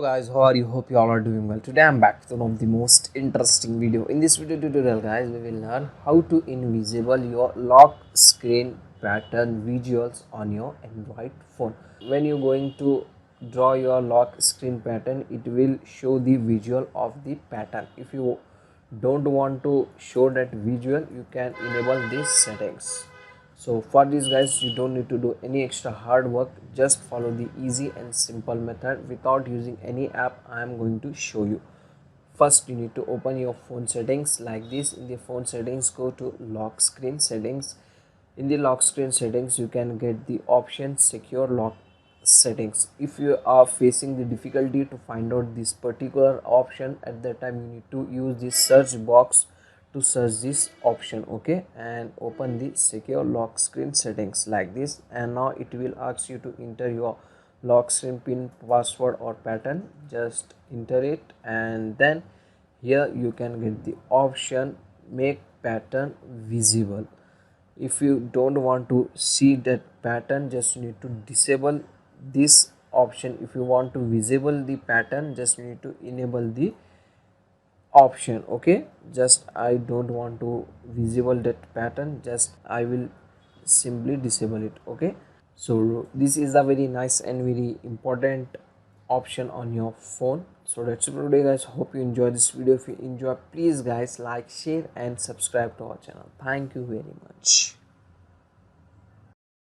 guys, how are you? Hope you all are doing well. Today I'm back with one of the most interesting video. In this video tutorial guys, we will learn how to invisible your lock screen pattern visuals on your Android phone. When you're going to draw your lock screen pattern, it will show the visual of the pattern. If you don't want to show that visual, you can enable these settings. So for this guys, you don't need to do any extra hard work, just follow the easy and simple method without using any app I am going to show you. First you need to open your phone settings like this. In the phone settings, go to lock screen settings. In the lock screen settings, you can get the option secure lock settings. If you are facing the difficulty to find out this particular option, at that time you need to use this search box to search this option. Okay, and open the secure lock screen settings like this, and now it will ask you to enter your lock screen pin, password or pattern. Just enter it, and then here you can get the option make pattern visible. If you don't want to see that pattern, just need to disable this option. If you want to visible the pattern, just need to enable the option. Okay, just I don't want to visible that pattern, just I will simply disable it. Okay, so this is a very nice and very important option on your phone. So that's it for today guys. Hope you enjoy this video. If you enjoy, please guys like, share and subscribe to our channel. Thank you very much.